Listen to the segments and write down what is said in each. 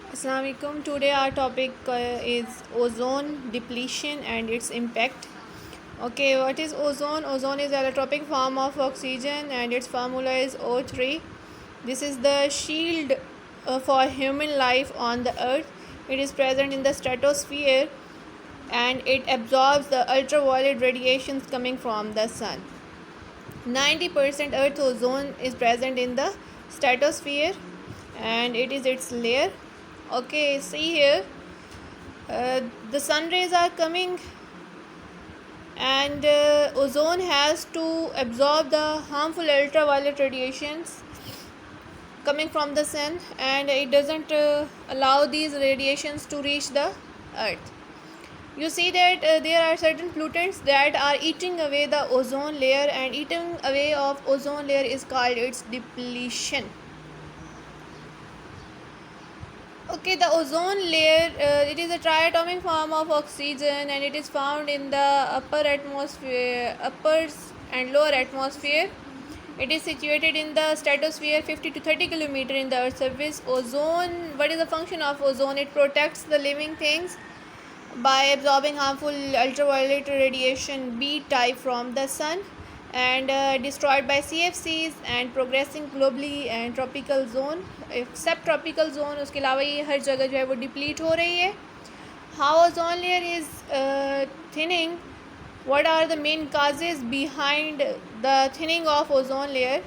Assalamualaikum. Today our topic is ozone depletion and its impact. Okay, what is ozone? Ozone is allotropic form of oxygen and its formula is O3. This is the shield for human life on the earth. It is present in the stratosphere and it absorbs the ultraviolet radiations coming from the sun. 90% earth ozone is present in the stratosphere and it is its layer. Okay, see here, the sun rays are coming and ozone has to absorb the harmful ultraviolet radiations coming from the sun, and it doesn't allow these radiations to reach the earth. You see that there are certain pollutants that are eating away the ozone layer, and eating away of ozone layer is called its depletion. Okay, the ozone layer, it is a triatomic form of oxygen and it is found in the upper and lower atmosphere. It is situated in the stratosphere 50 to 30 kilometer in the earth's surface. Ozone, what is the function of ozone? It protects the living things by absorbing harmful ultraviolet radiation B type from the sun and destroyed by CFCs and progressing globally and tropical zone except tropical zone. उसके अलावा ये हर जगह जो है वो deplete हो रही है. How ozone layer is thinning? What are the main causes behind the thinning of ozone layer?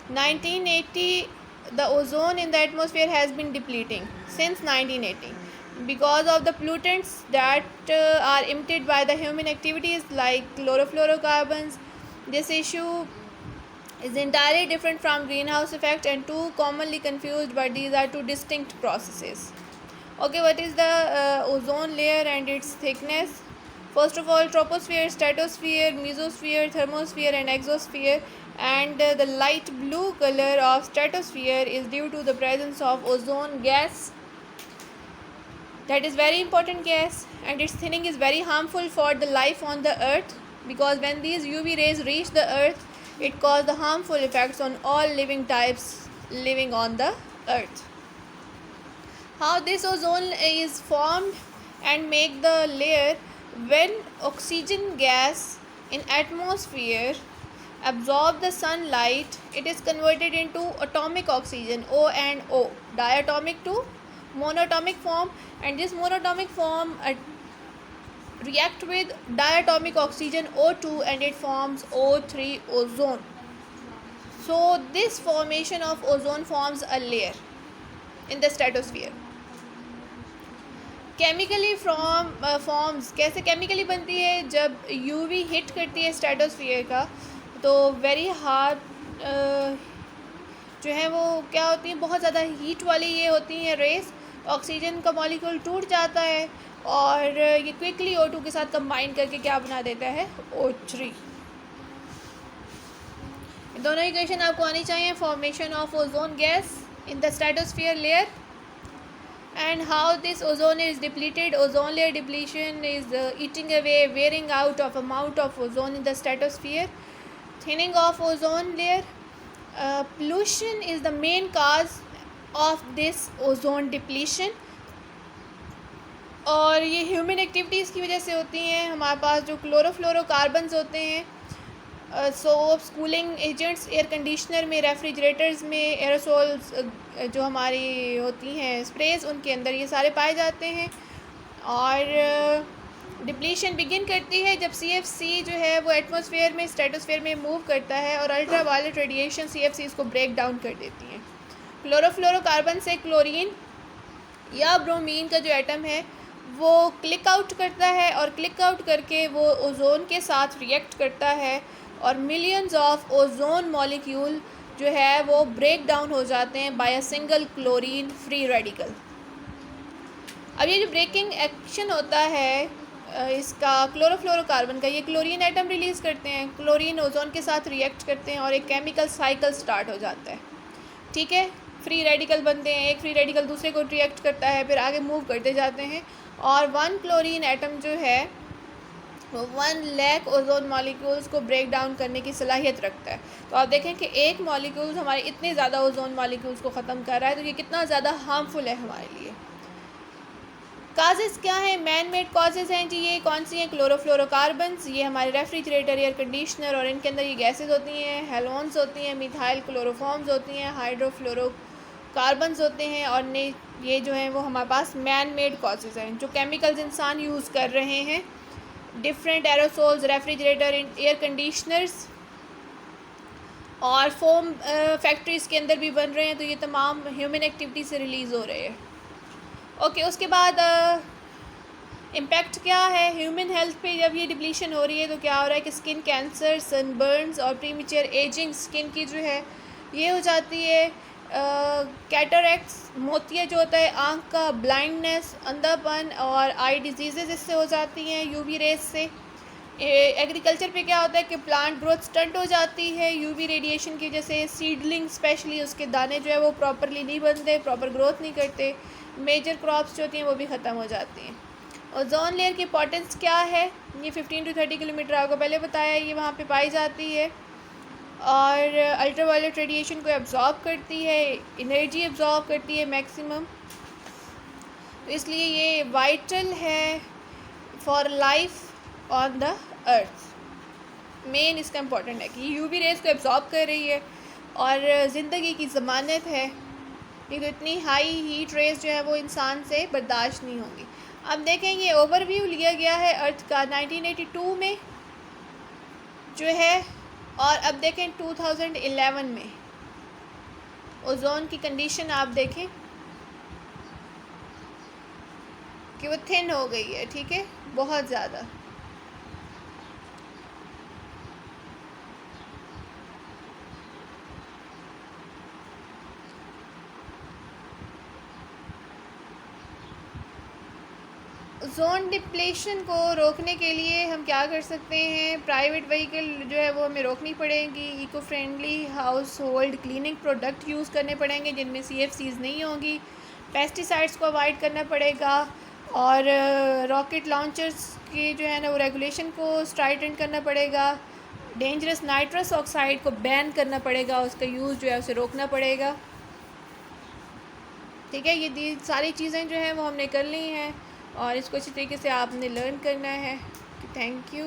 1980, the ozone in the atmosphere has been depleting since 1980 because of the pollutants that are emitted by the human activities like chlorofluorocarbons. This issue is entirely different from greenhouse effect and too commonly confused, but these are two distinct processes. Okay, what is the ozone layer and its thickness? First of all, troposphere, stratosphere, mesosphere, thermosphere and exosphere, and the light blue color of stratosphere is due to the presence of ozone gas. That is very important gas, and its thinning is very harmful for the life on the earth because when these UV rays reach the earth, it causes the harmful effects on all living types living on the earth. How this ozone is formed and make the layer? When oxygen gas in atmosphere absorb the sunlight, it is converted into atomic oxygen O and O, diatomic to monatomic form, and this monatomic form react with diatomic oxygen O2 and it forms O3 ozone. So this formation of ozone forms a layer in the stratosphere. Chemically forms कैसे chemically बनती है? जब UV hit करती है stratosphere का तो very hard जो है वो क्या होती है, बहुत ज़्यादा हीट वाली ये होती हैं रेस. ऑक्सीजन का मॉलिक्यूल टूट जाता है और ये क्विकली O2 के साथ कंबाइन करके क्या बना देता है, O3. दोनों इक्वेशन आपको आनी चाहिए. Formation of ozone gas in the stratosphere layer and how this ozone is depleted. Ozone layer depletion is eating away, wearing out of amount of ozone in the stratosphere. Thinning of ozone layer. Pollution is the main cause of this ozone depletion और ये human activities की वजह से होती हैं. हमारे पास जो chlorofluorocarbons होते हैं, soaps, cooling agents, air conditioner में, रेफ्रिजरेटर्स में, एरोसोल्स जो हमारी होती हैं स्प्रेज, उनके अंदर ये सारे पाए जाते हैं. और डिप्लीशन बिगिन करती है जब CFC जो है वो एटमॉस्फेयर में, स्ट्रेटोस्फेयर में मूव करता है और अल्ट्रा वायलेट रेडिएशन CFCs को ब्रेक डाउन कर देती हैं. क्लोरोफ्लोरोकार्बन से क्लोरीन या ब्रोमीन का जो एटम है वो क्लिक आउट करता है और क्लिक आउट करके वो ओजोन के साथ रिएक्ट करता है और मिलियंस ऑफ ओजोन मॉलिक्यूल जो है वो ब्रेक डाउन हो जाते हैं by a single chlorine free radical. अब ये जो ब्रेकिंग एक्शन होता है इसका क्लोरोफ्लोरोकार्बन का, ये क्लोरीन एटम रिलीज़ करते हैं, क्लोरीन ओजोन के साथ रिएक्ट करते हैं और एक केमिकल साइकिल स्टार्ट हो जाता है. ठीक है, फ्री रेडिकल बनते हैं, एक फ्री रेडिकल दूसरे को रिएक्ट करता है, फिर आगे मूव करते जाते हैं और वन क्लोरीन एटम जो है वो 1 लाख ओजोन मॉलिक्यूल्स को ब्रेक डाउन करने की सलाहियत रखता है. तो आप देखें कि एक मॉलिक्यूल्स हमारे इतने ज़्यादा ओजोन मॉलिक्यूल्स को ख़त्म कर रहा है, तो ये कितना ज़्यादा हार्मफुल है हमारे लिए. काजेज़ क्या हैं, मैन मेड कॉजेज़ हैं जी। ये कौन सी हैं? क्लोरोफ्लोरोकार्बन्स, ये हमारे रेफ्रिजरेटर, एयर कंडीशनर और इनके अंदर ये गैसेज होती हैं, हेलोन्स होती हैं, मिथाइल क्लोरोफॉर्म्स होती हैं, हाइड्रोफ्लोरोकार्बन्स होते हैं, और ये जो हैं वो हमारे पास मैन मेड कॉजेज़ हैं जो केमिकल्स इंसान यूज़ कर रहे हैं। Different aerosols refrigerator, air conditioners और फोम फैक्ट्रीज़ के अंदर भी बन रहे हैं, तो ये तमाम ह्यूमन एक्टिविटी से रिलीज़ हो रहे हैं। ओके, उसके बाद इम्पैक्ट क्या है ह्यूमन हेल्थ पे जब ये डिप्लीशन हो रही है, तो क्या हो रहा है कि स्किन कैंसर, सनबर्न्स और प्रीमेच्योर एजिंग स्किन की जो है ये हो जाती है। कैटरैक्ट्स, मोतिया जो होता है आँख का, ब्लाइंडनेस, अंधापन और आई डिजीज़ इससे हो जाती हैं यूवी रेस से। एग्रीकल्चर पे क्या होता है कि प्लांट ग्रोथ स्टंट हो जाती है यूवी रेडिएशन की वजह से। सीडलिंग स्पेशली उसके दाने जो है वो प्रॉपरली नहीं बनते, प्रॉपर ग्रोथ नहीं करते। मेजर क्रॉप्स जो होती हैं वो भी ख़त्म हो जाती हैं। ओजोन लेयर की इंपॉर्टेंस क्या है? ये 15 to 30 किलोमीटर आपको पहले बताया, ये वहाँ पे पाई जाती है और अल्ट्रावायलेट रेडिएशन को एब्जॉर्ब करती है, एनर्जी एब्जॉर्ब करती है मैक्सिमम, तो इसलिए ये वाइटल है for life on the earth. Main इसका इम्पोर्टेंट है कि यूवी रेस को एब्जॉर्ब कर रही है और ज़िंदगी की ज़मानत है। ये तो इतनी हाई हीट रेस जो है वो इंसान से बर्दाश्त नहीं होगी। अब देखें, ये ओवरव्यू लिया गया है अर्थ का 1982 में जो है, और अब देखें 2011 में ओजोन की कंडीशन आप देखें कि वो थिन हो गई है, ठीक है, बहुत ज़्यादा। ओजोन डिप्लेशन को रोकने के लिए हम क्या कर सकते हैं? प्राइवेट व्हीकल जो है वो हमें रोकनी पड़ेगी। Eco friendly household cleaning product use करने पड़ेंगे जिनमें CFCs नहीं होंगी। पेस्टिसाइड्स को अवॉइड करना पड़ेगा और रॉकेट लॉन्चर्स की जो है ना वो रेगुलेशन को स्ट्राइटेंड करना पड़ेगा। डेंजरस नाइट्रस ऑक्साइड को बैन करना पड़ेगा, उसका यूज़ जो है उसे रोकना पड़ेगा। ठीक है, ये सारी चीज़ें जो हैं वो हमने कर ली हैं और इसको अच्छी तरीके से आपने लर्न करना है। थैंक यू,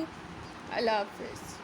अल्लाह हाफ़िज़।